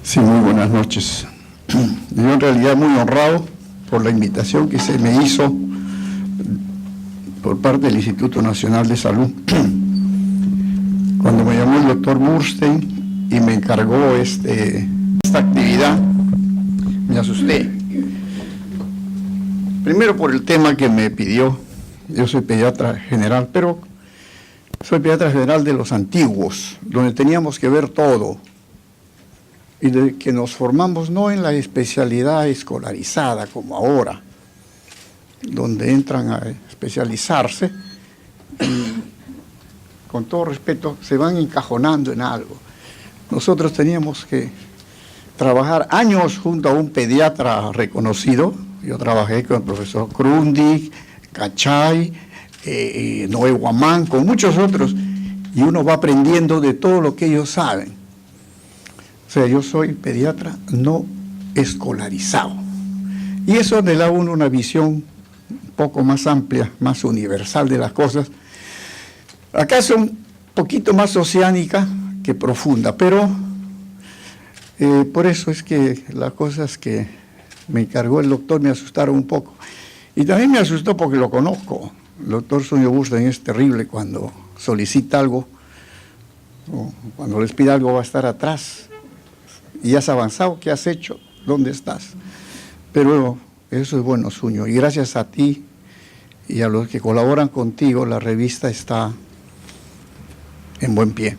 Sí, muy buenas noches. Yo en realidad muy honrado por la invitación que se me hizo por parte del Instituto Nacional de Salud. Cuando me llamó el doctor Burstein y me encargó esta actividad, me asusté. Primero por el tema que me pidió. Yo soy pediatra general, pero soy pediatra general de los antiguos, donde teníamos que ver todo. Y de que nos formamos no en la especialidad escolarizada como ahora, donde entran a especializarse y, con todo respeto, se van encajonando en algo. Nosotros teníamos que trabajar años junto a un pediatra reconocido. Yo trabajé con el profesor Grundig, Cachay, Noé Guamán, con muchos otros, y uno va aprendiendo de todo lo que ellos saben. O sea, yo soy pediatra no escolarizado. Y eso le da a uno una visión un poco más amplia, más universal de las cosas. Acá son un poquito más oceánica que profunda, pero por eso es que las cosas que me encargó el doctor me asustaron un poco. Y también me asustó porque lo conozco. El doctor Zunio Burstein es terrible cuando solicita algo, o cuando les pide algo va a estar atrás. Y has avanzado, ¿qué has hecho? ¿Dónde estás? Pero eso es bueno, Zunio, y gracias a ti y a los que colaboran contigo, la revista está en buen pie.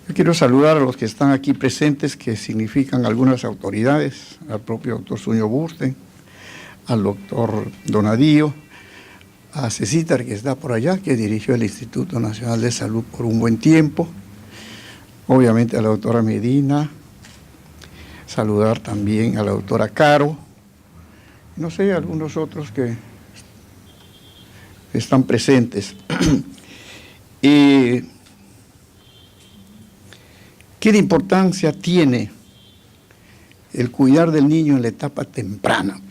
Yo quiero saludar a los que están aquí presentes, que significan algunas autoridades, al propio doctor Zunio Burstein, al doctor Donadío, a Cecitar, que está por allá, que dirigió el Instituto Nacional de Salud por un buen tiempo, obviamente a la doctora Medina, saludar también a la doctora Caro, no sé, algunos otros que están presentes. ¿Qué importancia tiene el cuidar del niño en la etapa temprana?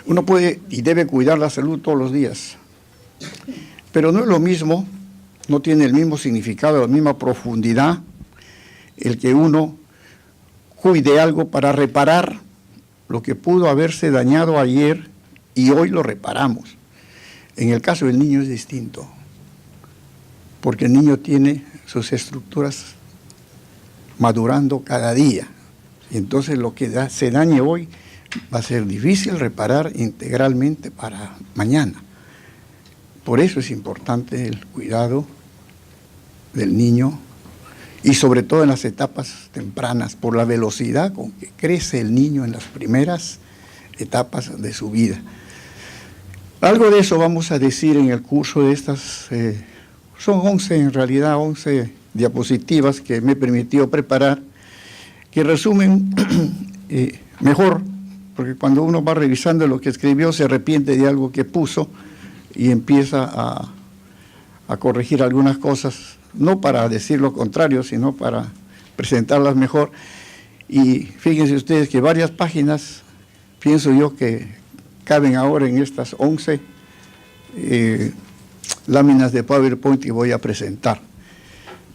Uno puede y debe cuidar la salud todos los días, pero no es lo mismo, no tiene el mismo significado, la misma profundidad, el que uno cuide algo para reparar lo que pudo haberse dañado ayer y hoy lo reparamos. En el caso del niño es distinto, porque el niño tiene sus estructuras madurando cada día. Y entonces lo que se dañe hoy va a ser difícil reparar integralmente para mañana. Por eso es importante el cuidado del niño, y sobre todo en las etapas tempranas, por la velocidad con que crece el niño en las primeras etapas de su vida. Algo de eso vamos a decir en el curso de estas, son 11 en realidad, 11 diapositivas que me he permitido preparar, que resumen mejor, porque cuando uno va revisando lo que escribió se arrepiente de algo que puso y empieza a corregir algunas cosas, no para decir lo contrario, sino para presentarlas mejor. Y fíjense ustedes que varias páginas, pienso yo que caben ahora en estas 11 láminas de PowerPoint que voy a presentar.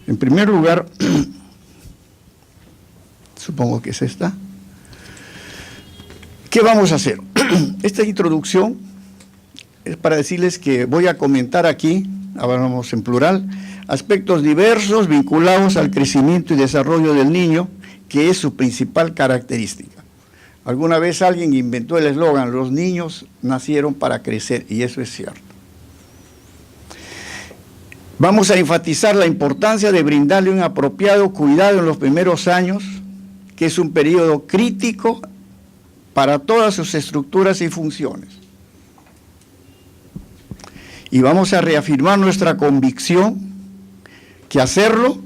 En primer lugar, supongo que es esta. ¿Qué vamos a hacer? Esta introducción es para decirles que voy a comentar aquí, hablamos en plural, aspectos diversos vinculados al crecimiento y desarrollo del niño, que es su principal característica. Alguna vez alguien inventó el eslogan, los niños nacieron para crecer, y eso es cierto. Vamos a enfatizar la importancia de brindarle un apropiado cuidado en los primeros años, que es un periodo crítico para todas sus estructuras y funciones. Y vamos a reafirmar nuestra convicción que hacerlo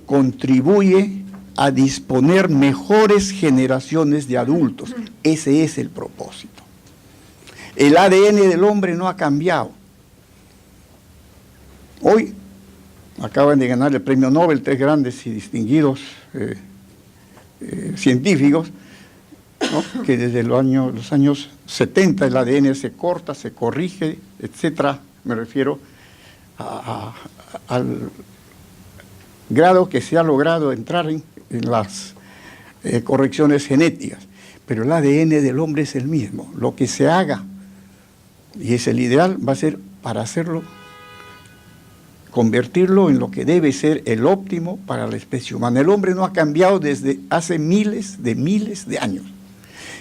contribuye a disponer mejores generaciones de adultos. Ese es el propósito. El ADN del hombre no ha cambiado. Hoy acaban de ganar el premio Nobel 3 grandes y distinguidos científicos, ¿no?, que desde los años 70 el ADN se corta, se corrige, etcétera. Me refiero al grado que se ha logrado entrar en en las correcciones genéticas, pero el ADN del hombre es el mismo. Lo que se haga, y es el ideal, va a ser para hacerlo, convertirlo en lo que debe ser el óptimo para la especie humana. El hombre no ha cambiado desde hace miles de años.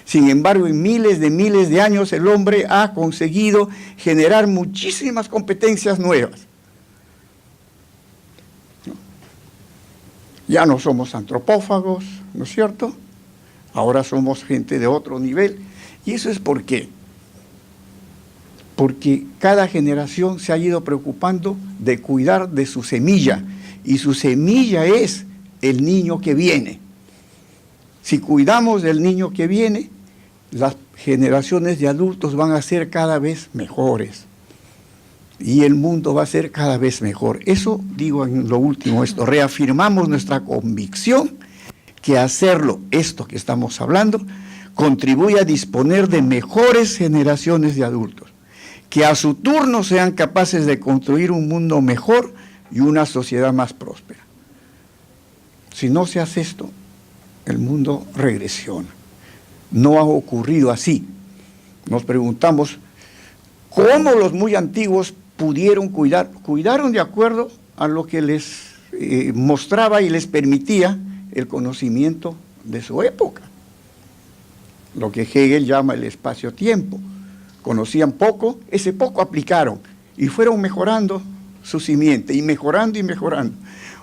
Sin embargo, en miles de años el hombre ha conseguido generar muchísimas competencias nuevas. Ya no somos antropófagos, ¿no es cierto? Ahora somos gente de otro nivel. ¿Y eso es por qué? Porque cada generación se ha ido preocupando de cuidar de su semilla, y su semilla es el niño que viene. Si cuidamos del niño que viene, las generaciones de adultos van a ser cada vez mejores, y el mundo va a ser cada vez mejor. Eso digo en lo último, esto, reafirmamos nuestra convicción que hacerlo, esto que estamos hablando, contribuye a disponer de mejores generaciones de adultos, que a su turno sean capaces de construir un mundo mejor y una sociedad más próspera. Si no se hace esto, el mundo regresiona. No ha ocurrido así. Nos preguntamos, ¿cómo los muy antiguos pudieron cuidar? Cuidaron de acuerdo a lo que les mostraba y les permitía el conocimiento de su época. Lo que Hegel llama el espacio-tiempo. Conocían poco, ese poco aplicaron y fueron mejorando su simiente, y mejorando y mejorando.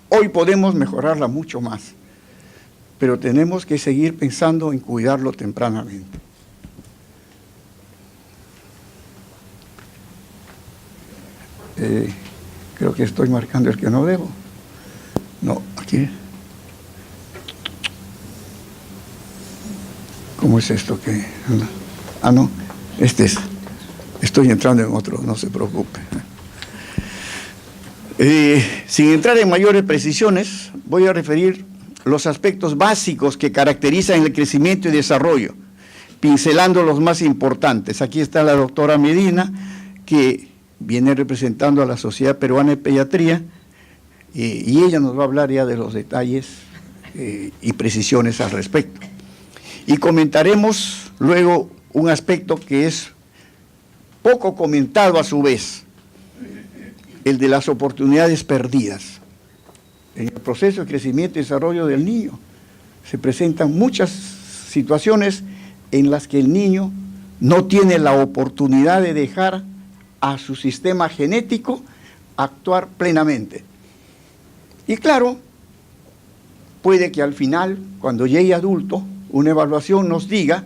Hoy podemos mejorarla mucho más, pero tenemos que seguir pensando en cuidarlo tempranamente. Creo que estoy marcando el que no debo. No, aquí. ¿Cómo es esto que? Ah, no, este es. Estoy entrando en otro, no se preocupe. Sin entrar en mayores precisiones, voy a referir los aspectos básicos que caracterizan el crecimiento y desarrollo, pincelando los más importantes. Aquí está la doctora Medina, que viene representando a la Sociedad Peruana de Pediatría, y ella nos va a hablar ya de los detalles y precisiones al respecto. Y comentaremos luego un aspecto que es poco comentado a su vez, el de las oportunidades perdidas. En el proceso de crecimiento y desarrollo del niño se presentan muchas situaciones en las que el niño no tiene la oportunidad de dejar a su sistema genético actuar plenamente. Y claro, puede que al final, cuando llegue adulto, una evaluación nos diga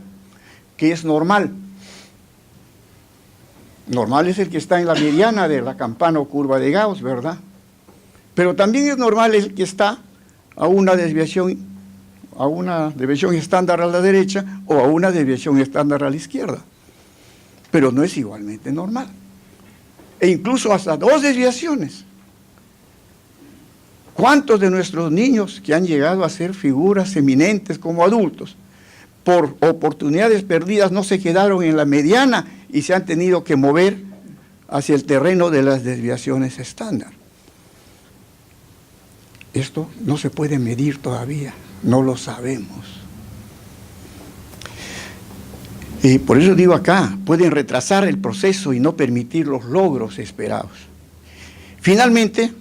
que es normal. Normal es el que está en la mediana de la campana o curva de Gauss, ¿verdad? Pero también es normal el que está a una desviación estándar a la derecha o a una desviación estándar a la izquierda. Pero no es igualmente normal. E incluso hasta dos desviaciones. ¿Cuántos de nuestros niños que han llegado a ser figuras eminentes como adultos, por oportunidades perdidas, no se quedaron en la mediana y se han tenido que mover hacia el terreno de las desviaciones estándar? Esto no se puede medir todavía, no lo sabemos. Y por eso digo acá, pueden retrasar el proceso y no permitir los logros esperados. Finalmente,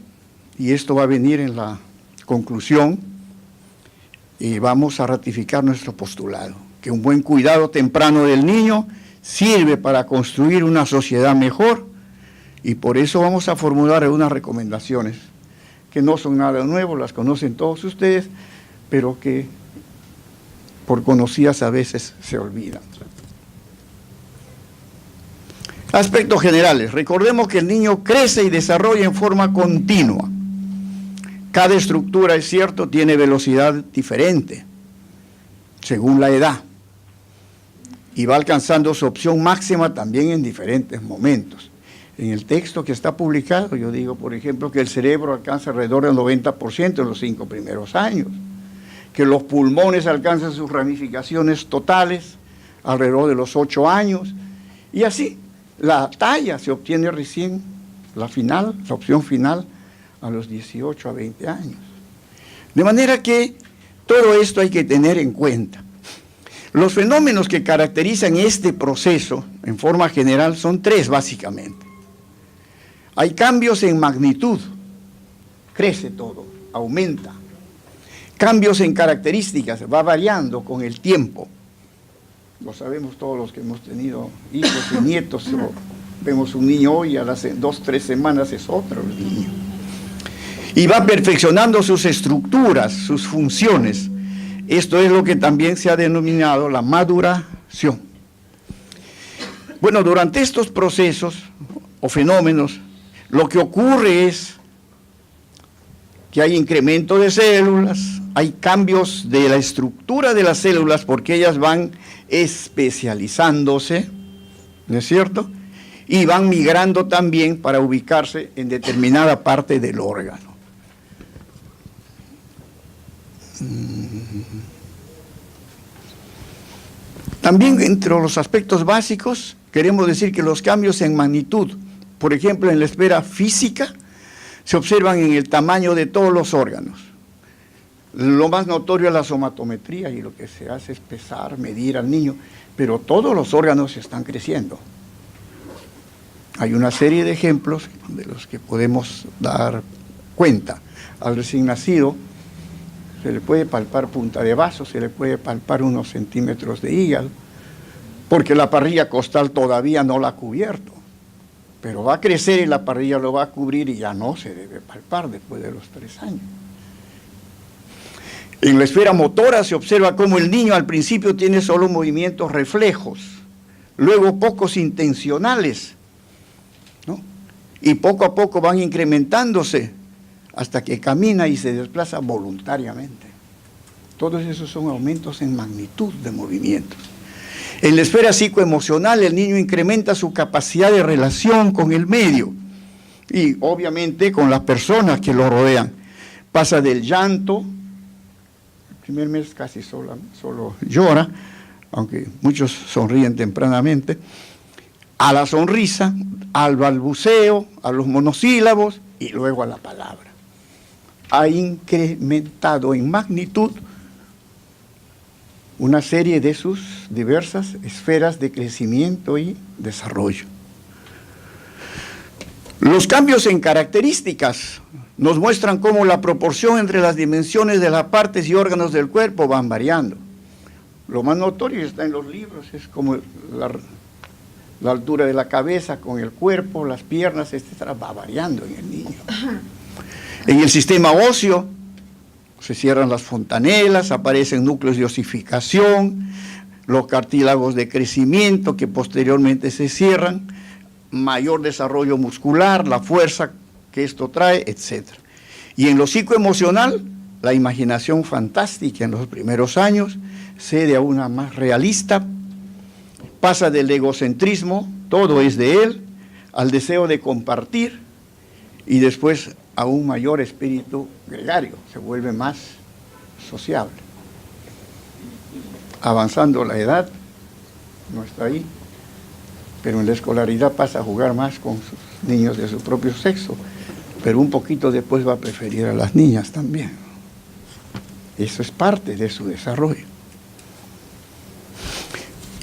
y esto va a venir en la conclusión, y vamos a ratificar nuestro postulado, que un buen cuidado temprano del niño sirve para construir una sociedad mejor, y por eso vamos a formular unas recomendaciones que no son nada nuevo, las conocen todos ustedes, pero que por conocidas a veces se olvidan. Aspectos generales. Recordemos que el niño crece y desarrolla en forma continua. Cada estructura, es cierto, tiene velocidad diferente según la edad, y va alcanzando su opción máxima también en diferentes momentos. En el texto que está publicado, yo digo, por ejemplo, que el cerebro alcanza alrededor del 90% en los 5 primeros años, que los pulmones alcanzan sus ramificaciones totales alrededor de los 8 años, y así, la talla se obtiene recién, la opción final, a los 18 a 20 años. De manera que Todo esto hay que tener en cuenta. Los fenómenos que caracterizan este proceso, en forma general, son tres básicamente. Hay cambios en magnitud, crece todo, aumenta. Cambios en características, va variando con el tiempo. Lo sabemos todos los que hemos tenido hijos y nietos. Vemos un niño hoy, a las 2 o 3 semanas es otro el niño. Y va perfeccionando sus estructuras, sus funciones. Esto es lo que también se ha denominado la maduración. Bueno, durante estos procesos o fenómenos, lo que ocurre es que hay incremento de células, hay cambios de la estructura de las células porque ellas van especializándose, ¿no es cierto? Y van migrando también para ubicarse en determinada parte del órgano. También entre los aspectos básicos queremos decir que los cambios en magnitud, por ejemplo en la esfera física, se observan en el tamaño de todos los órganos. Lo más notorio es la somatometría y lo que se hace es pesar, medir al niño, pero todos los órganos están creciendo. Hay una serie de ejemplos de los que podemos dar cuenta. Al recién nacido se le puede palpar punta de vaso, se le puede palpar unos centímetros de hígado, porque la parrilla costal todavía no la ha cubierto, pero va a crecer y la parrilla lo va a cubrir y ya no se debe palpar después de los 3 años. En la esfera motora se observa cómo el niño al principio tiene solo movimientos reflejos, luego pocos intencionales, ¿no? Y poco a poco van incrementándose hasta que camina y se desplaza voluntariamente. Todos esos son aumentos en magnitud de movimientos. En la esfera psicoemocional el niño incrementa su capacidad de relación con el medio y obviamente con las personas que lo rodean. Pasa del llanto, el primer mes casi solo llora, aunque muchos sonríen tempranamente, a la sonrisa, al balbuceo, a los monosílabos y luego a la palabra. Ha incrementado en magnitud una serie de sus diversas esferas de crecimiento y desarrollo. Los cambios en características nos muestran cómo la proporción entre las dimensiones de las partes y órganos del cuerpo van variando. Lo más notorio está en los libros, es como la altura de la cabeza con el cuerpo, las piernas, etcétera, va variando en el niño. En el sistema óseo se cierran las fontanelas, aparecen núcleos de osificación, los cartílagos de crecimiento que posteriormente se cierran, mayor desarrollo muscular, la fuerza que esto trae, etc. Y en lo psicoemocional, la imaginación fantástica en los primeros años cede a una más realista, pasa del egocentrismo, todo es de él, al deseo de compartir y después a un mayor espíritu gregario, se vuelve más sociable. Avanzando la edad, no está ahí, pero en la escolaridad pasa a jugar más con sus niños de su propio sexo, pero un poquito después va a preferir a las niñas también. Eso es parte de su desarrollo.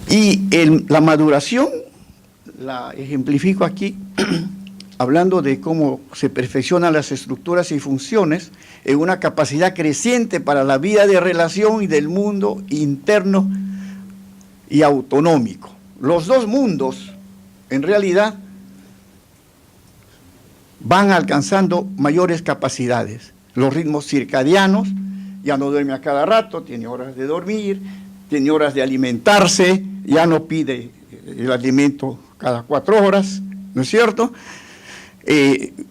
Y la maduración la ejemplifico aquí hablando de cómo se perfeccionan las estructuras y funciones en una capacidad creciente para la vida de relación y del mundo interno y autonómico. Los dos mundos, en realidad, van alcanzando mayores capacidades. Los ritmos circadianos, ya no duerme a cada rato, tiene horas de dormir, tiene horas de alimentarse, ya no pide el alimento cada 4 horas, ¿no es cierto?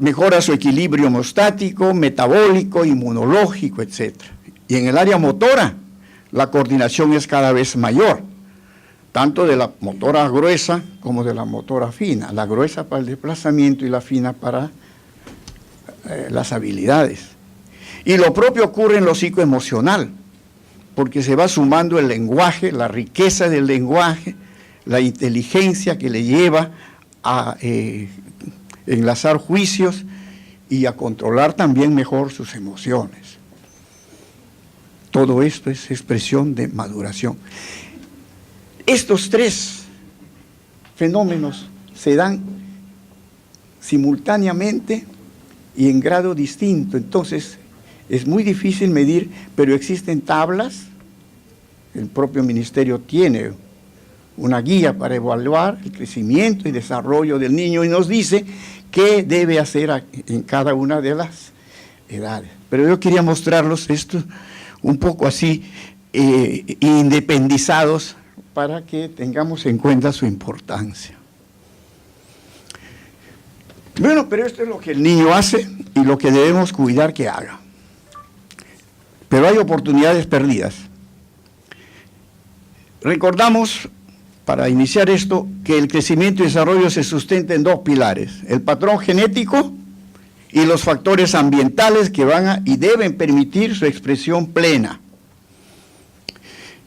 Mejora su equilibrio hemostático, metabólico, inmunológico, etc. Y en el área motora, la coordinación es cada vez mayor, tanto de la motora gruesa como de la motora fina, la gruesa para el desplazamiento y la fina para las habilidades. Y lo propio ocurre en lo psicoemocional, porque se va sumando el lenguaje, la riqueza del lenguaje, la inteligencia que le lleva a enlazar juicios y a controlar también mejor sus emociones. Todo esto es expresión de maduración. Estos tres fenómenos se dan simultáneamente y en grado distinto. Entonces, es muy difícil medir, pero existen tablas. El propio ministerio tiene una guía para evaluar el crecimiento y desarrollo del niño y nos dice qué debe hacer en cada una de las edades. Pero yo quería mostrarlos esto un poco así, independizados, para que tengamos en cuenta su importancia. Bueno, pero esto es lo que el niño hace y lo que debemos cuidar que haga. Pero hay oportunidades perdidas. Recordamos, para iniciar esto, que el crecimiento y desarrollo se sustenta en dos pilares: el patrón genético y los factores ambientales que van y deben permitir su expresión plena.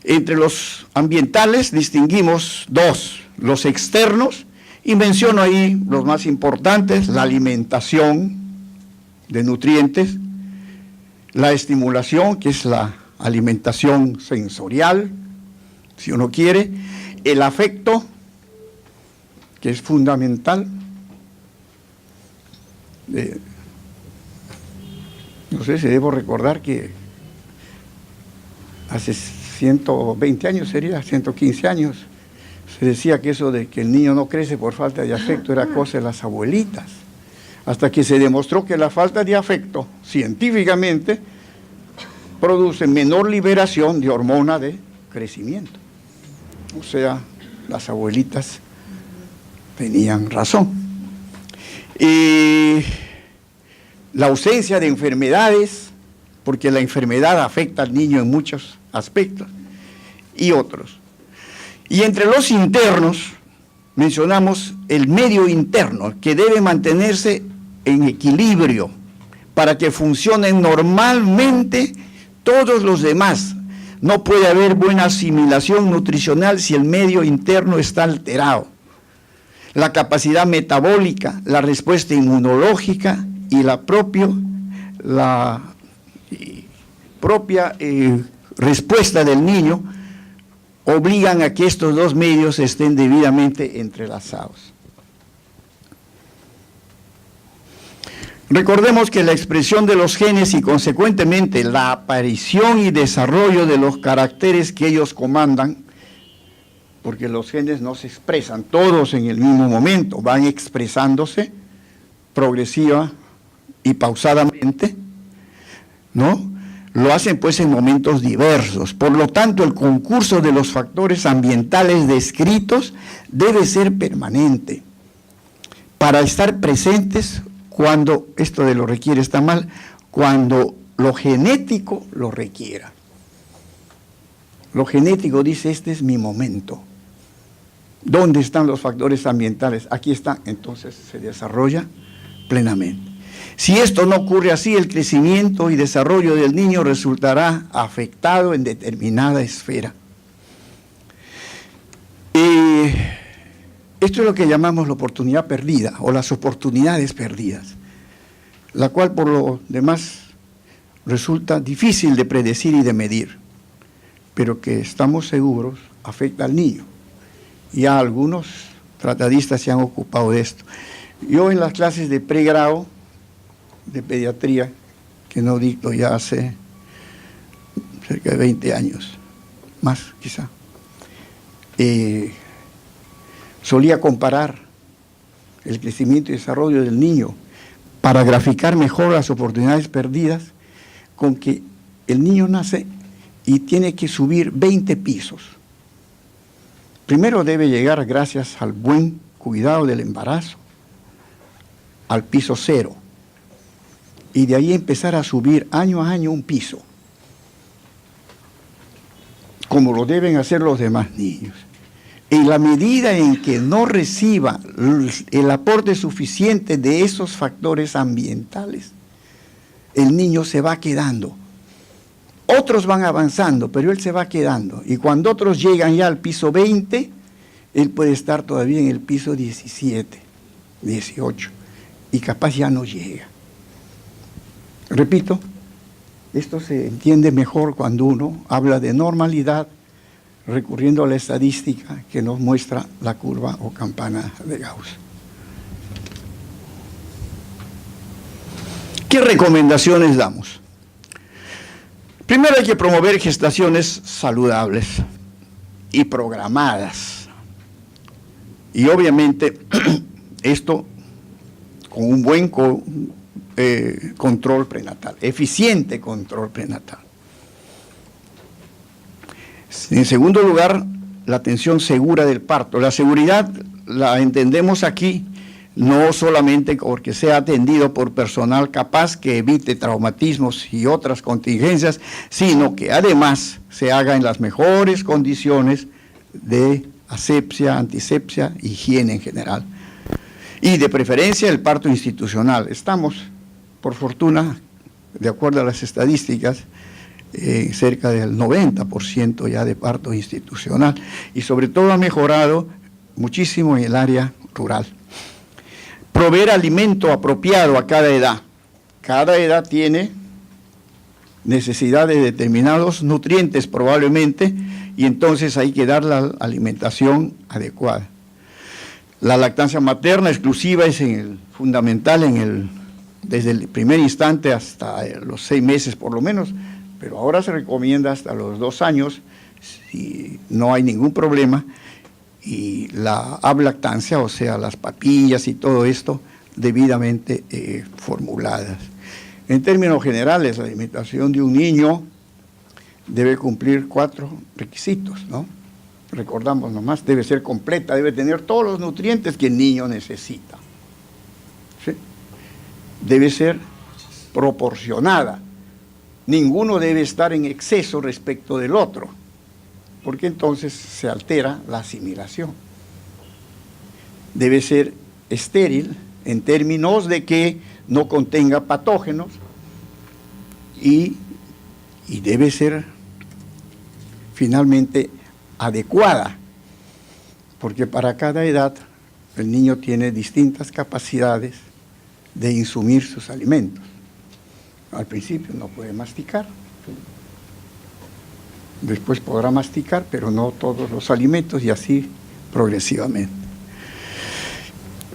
Entre los ambientales distinguimos dos: los externos, y menciono ahí los más importantes: la alimentación de nutrientes, la estimulación, que es la alimentación sensorial, si uno quiere, el afecto, que es fundamental. No sé si debo recordar que hace 120 años, sería 115 años, se decía que eso de que el niño no crece por falta de afecto era cosa de las abuelitas, hasta que se demostró que la falta de afecto, científicamente, produce menor liberación de hormona de crecimiento. O sea, las abuelitas tenían razón. Y la ausencia de enfermedades, porque la enfermedad afecta al niño en muchos aspectos, y otros. Y entre los internos, mencionamos el medio interno, que debe mantenerse en equilibrio para que funcionen normalmente todos los demás. No puede haber buena asimilación nutricional si el medio interno está alterado. La capacidad metabólica, la respuesta inmunológica y la propia respuesta del niño obligan a que estos dos medios estén debidamente entrelazados. Recordemos que la expresión de los genes y consecuentemente la aparición y desarrollo de los caracteres que ellos comandan, porque los genes no se expresan todos en el mismo momento, van expresándose progresiva y pausadamente, ¿no? Lo hacen pues en momentos diversos. Por lo tanto, el concurso de los factores ambientales descritos debe ser permanente para estar presentes cuando, esto de lo requiere está mal, cuando lo genético lo requiera. Lo genético dice, este es mi momento. ¿Dónde están los factores ambientales? Aquí están, entonces se desarrolla plenamente. Si esto no ocurre así, el crecimiento y desarrollo del niño resultará afectado en determinada esfera. Esto es lo que llamamos la oportunidad perdida o las oportunidades perdidas, la cual por lo demás resulta difícil de predecir y de medir, pero que estamos seguros afecta al niño. Ya algunos tratadistas se han ocupado de esto. Yo en las clases de pregrado de pediatría, que no dicto ya hace cerca de 20 años, más quizá, solía comparar el crecimiento y desarrollo del niño para graficar mejor las oportunidades perdidas con que el niño nace y tiene que subir 20 pisos. Primero debe llegar, gracias al buen cuidado del embarazo, al piso 0. Y de ahí empezar a subir año a año un piso, como lo deben hacer los demás niños. En la medida en que no reciba el aporte suficiente de esos factores ambientales, el niño se va quedando. Otros van avanzando, pero él se va quedando. Y cuando otros llegan ya al piso 20, él puede estar todavía en el piso 17, 18, y capaz ya no llega. Repito, Esto se entiende mejor cuando uno habla de normalidad recurriendo a la estadística que nos muestra la curva o campana de Gauss. ¿Qué recomendaciones damos? Primero hay que promover gestaciones saludables y programadas. Y obviamente esto con un buen control prenatal, eficiente control prenatal. En segundo lugar, la atención segura del parto. La seguridad la entendemos aquí no solamente porque sea atendido por personal capaz que evite traumatismos y otras contingencias, sino que además se haga en las mejores condiciones de asepsia, antisepsia, higiene en general. Y de preferencia el parto institucional. Estamos, por fortuna, de acuerdo a las estadísticas, cerca del 90% ya de parto institucional, y sobre todo ha mejorado muchísimo en el área rural. Proveer alimento apropiado a cada edad. Cada edad tiene necesidad de determinados nutrientes probablemente, y entonces hay que dar la alimentación adecuada. La lactancia materna exclusiva es fundamental desde el primer instante hasta los 6 meses por lo menos, pero ahora se recomienda hasta los 2 años, si no hay ningún problema, y la ablactancia, o sea, las papillas y todo esto, debidamente formuladas. En términos generales, la alimentación de un niño debe cumplir 4 requisitos, ¿no? Recordamos nomás, debe ser completa, debe tener todos los nutrientes que el niño necesita. ¿Sí? Debe ser proporcionada. Ninguno debe estar en exceso respecto del otro, porque entonces se altera la asimilación. Debe ser estéril en términos de que no contenga patógenos y debe ser finalmente adecuada, porque para cada edad el niño tiene distintas capacidades de insumir sus alimentos. Al principio no puede masticar, después podrá masticar, pero no todos los alimentos, y así progresivamente.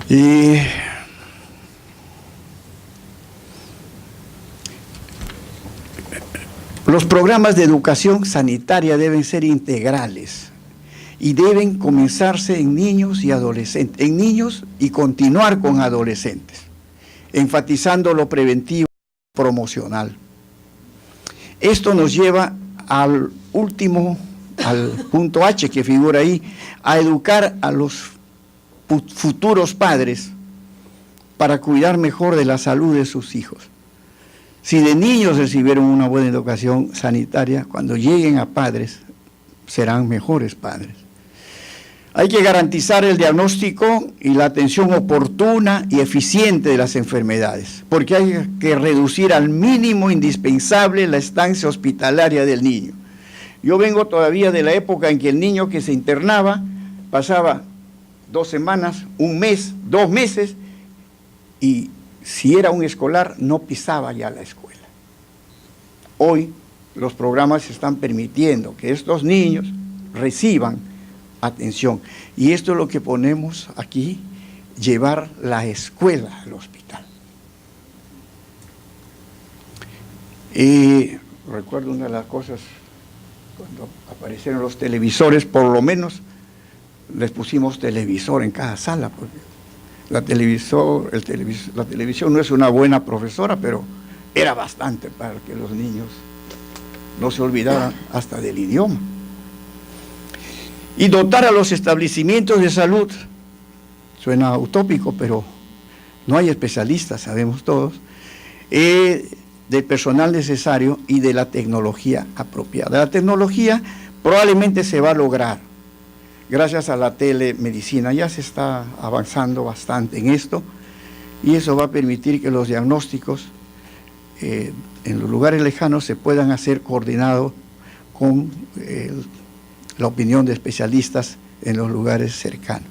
Y los programas de educación sanitaria deben ser integrales y deben comenzarse en niños y adolescentes, en niños y continuar con adolescentes, enfatizando lo preventivo y promocional. Esto nos lleva al punto H que figura ahí, a educar a los futuros padres para cuidar mejor de la salud de sus hijos. Si de niños recibieron una buena educación sanitaria, cuando lleguen a padres, serán mejores padres. Hay que garantizar el diagnóstico y la atención oportuna y eficiente de las enfermedades, porque hay que reducir al mínimo indispensable la estancia hospitalaria del niño. Yo vengo todavía de la época en que el niño que se internaba pasaba 2 semanas, 1 mes, 2 meses, y si era un escolar no pisaba ya la escuela. Hoy los programas están permitiendo que estos niños reciban atención, y esto es lo que ponemos aquí, llevar la escuela al hospital. Y recuerdo una de las cosas, cuando aparecieron los televisores, por lo menos les pusimos televisor en cada sala, porque la televisión no es una buena profesora, pero era bastante para que los niños no se olvidaran hasta del idioma. Y dotar a los establecimientos de salud, suena utópico, pero no hay especialistas, sabemos todos, del personal necesario y de la tecnología apropiada. La tecnología probablemente se va a lograr gracias a la telemedicina. Ya se está avanzando bastante en esto, y eso va a permitir que los diagnósticos en los lugares lejanos se puedan hacer coordinados con la opinión de especialistas en los lugares cercanos.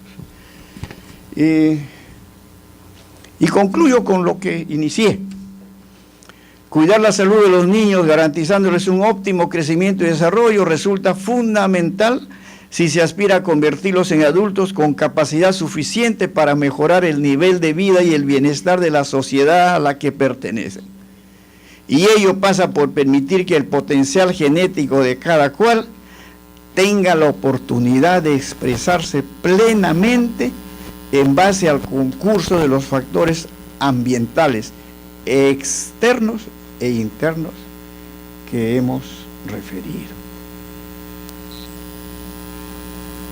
Y concluyo con lo que inicié. Cuidar la salud de los niños, garantizándoles un óptimo crecimiento y desarrollo, resulta fundamental si se aspira a convertirlos en adultos con capacidad suficiente para mejorar el nivel de vida y el bienestar de la sociedad a la que pertenecen. Y ello pasa por permitir que el potencial genético de cada cual tenga la oportunidad de expresarse plenamente en base al concurso de los factores ambientales externos e internos que hemos referido.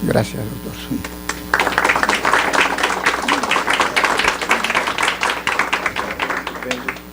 Gracias, doctor.